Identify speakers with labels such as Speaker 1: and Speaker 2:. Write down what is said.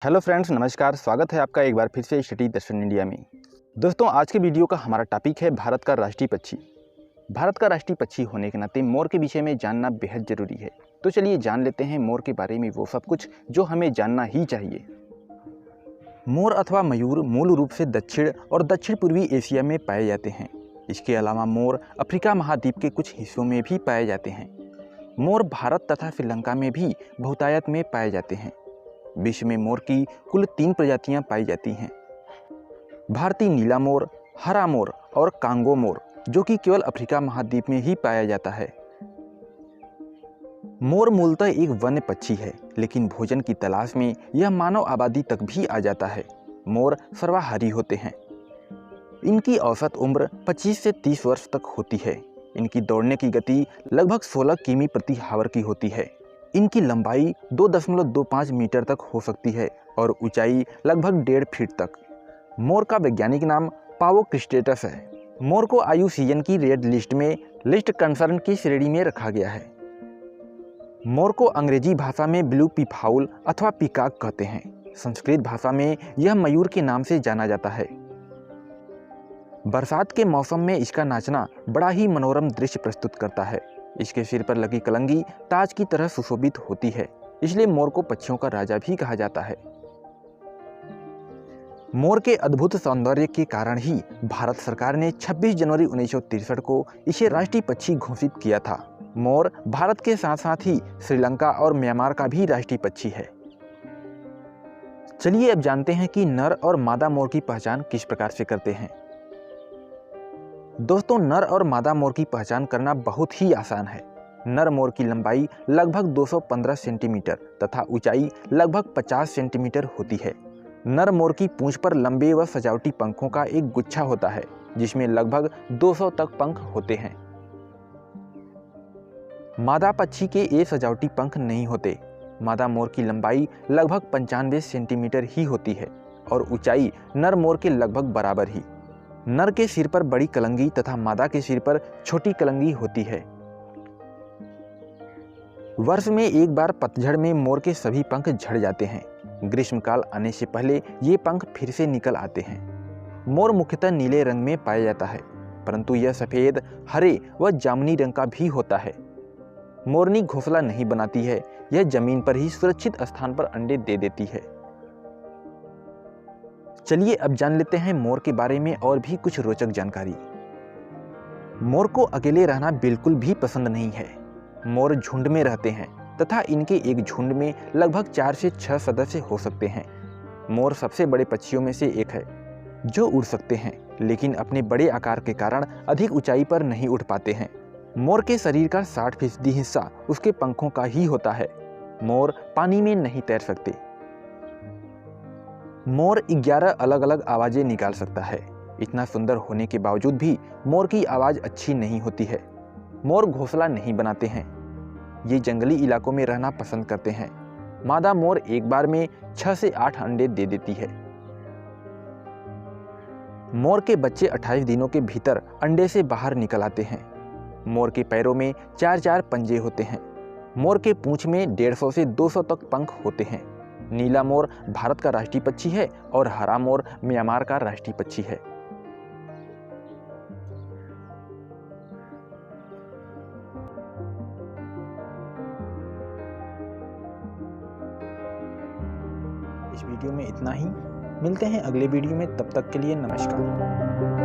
Speaker 1: Hello friends, नमस्कार। स्वागत है आपका एक बार फिर से स्टडी दर्शन इंडिया में। दोस्तों, आज के वीडियो का हमारा टॉपिक है भारत का राष्ट्रीय पक्षी। भारत का राष्ट्रीय पक्षी होने के नाते मोर के विषय में जानना बेहद ज़रूरी है। तो चलिए जान लेते हैं मोर के बारे में वो सब कुछ जो हमें जानना ही चाहिए। मोर अथवा मयूर मूल रूप से दक्षिण और दक्षिण पूर्वी एशिया में पाए जाते हैं। इसके अलावा मोर अफ्रीका महाद्वीप के कुछ हिस्सों में भी पाए जाते हैं। मोर भारत तथा श्रीलंका में भी बहुतायत में पाए जाते हैं। विश्व में मोर की कुल 3 प्रजातियां पाई जाती हैं। भारतीय नीला मोर, हरा मोर और कांगो मोर, जो कि केवल अफ्रीका महाद्वीप में ही पाया जाता है। मोर मूलतः एक वन्य पक्षी है, लेकिन भोजन की तलाश में यह मानव आबादी तक भी आ जाता है। मोर सर्वाहारी होते हैं। इनकी औसत उम्र 25 से 30 वर्ष तक होती है। इनकी दौड़ने की गति लगभग 16 किमी प्रति हावर की होती है। इनकी लंबाई 2.25 मीटर तक हो सकती है और ऊंचाई लगभग 1.5 फीट तक। मोर का वैज्ञानिक नाम पावो क्रिस्टेटस है। मोर को IUCN की रेड लिस्ट में लिस्ट कंसर्न की श्रेणी में रखा गया है। मोर को अंग्रेजी भाषा में ब्लू पीफाउल अथवा पीकॉक कहते हैं। संस्कृत भाषा में यह मयूर के नाम से जाना जाता है। बरसात के मौसम में इसका नाचना बड़ा ही मनोरम दृश्य प्रस्तुत करता है। इसके सिर पर लगी कलंगी ताज की तरह सुशोभित होती है, इसलिए मोर को पक्षियों का राजा भी कहा जाता है। मोर के अद्भुत सौंदर्य के कारण ही भारत सरकार ने 26 जनवरी 1963 को इसे राष्ट्रीय पक्षी घोषित किया था। मोर भारत के साथ साथ ही श्रीलंका और म्यांमार का भी राष्ट्रीय पक्षी है। चलिए अब जानते हैं कि नर और मादा मोर की पहचान किस प्रकार से करते हैं। दोस्तों, नर और मादा मोर की पहचान करना बहुत ही आसान है। नर मोर की लंबाई लगभग 215 सेंटीमीटर तथा ऊंचाई लगभग 50 सेंटीमीटर होती है। नर मोर की पूंछ पर लंबे व सजावटी पंखों का एक गुच्छा होता है, जिसमें लगभग 200 तक पंख होते हैं। मादा पक्षी के ये सजावटी पंख नहीं होते। मादा मोर की लंबाई लगभग 95 सेंटीमीटर ही होती है और ऊंचाई नर मोर के लगभग बराबर ही। नर के सिर पर बड़ी कलंगी तथा मादा के सिर पर छोटी कलंगी होती है। वर्ष में एक बार पतझड़ में मोर के सभी पंख झड़ जाते हैं। ग्रीष्मकाल आने से पहले ये पंख फिर से निकल आते हैं। मोर मुख्यतः नीले रंग में पाया जाता है, परंतु यह सफेद, हरे व जामुनी रंग का भी होता है। मोरनी घोंसला नहीं बनाती है, यह जमीन पर ही सुरक्षित स्थान पर अंडे दे देती है। चलिए अब जान लेते हैं मोर के बारे में और भी कुछ रोचक जानकारी। मोर को अकेले रहना बिल्कुल भी पसंद नहीं है। मोर झुंड में रहते हैं तथा इनके एक झुंड में लगभग 4 से 6 सदस्य हो सकते हैं। मोर सबसे बड़े पक्षियों में से एक है जो उड़ सकते हैं, लेकिन अपने बड़े आकार के कारण अधिक ऊंचाई पर नहीं उड़ पाते हैं। मोर के शरीर का 60% हिस्सा उसके पंखों का ही होता है। मोर पानी में नहीं तैर सकते। मोर 11 अलग अलग आवाजें निकाल सकता है। इतना सुंदर होने के बावजूद भी मोर की आवाज़ अच्छी नहीं होती है। मोर घोंसला नहीं बनाते हैं। ये जंगली इलाकों में रहना पसंद करते हैं। मादा मोर एक बार में 6 से 8 अंडे दे देती है। मोर के बच्चे 28 दिनों के भीतर अंडे से बाहर निकल आते हैं। मोर के पैरों में 4 पंजे होते हैं। मोर के पूंछ में 150 से 200 तक पंख होते हैं। नीला मोर भारत का राष्ट्रीय पक्षी है और हरा मोर म्यांमार का राष्ट्रीय पक्षी है। इस वीडियो में इतना ही। मिलते हैं अगले वीडियो में, तब तक के लिए नमस्कार।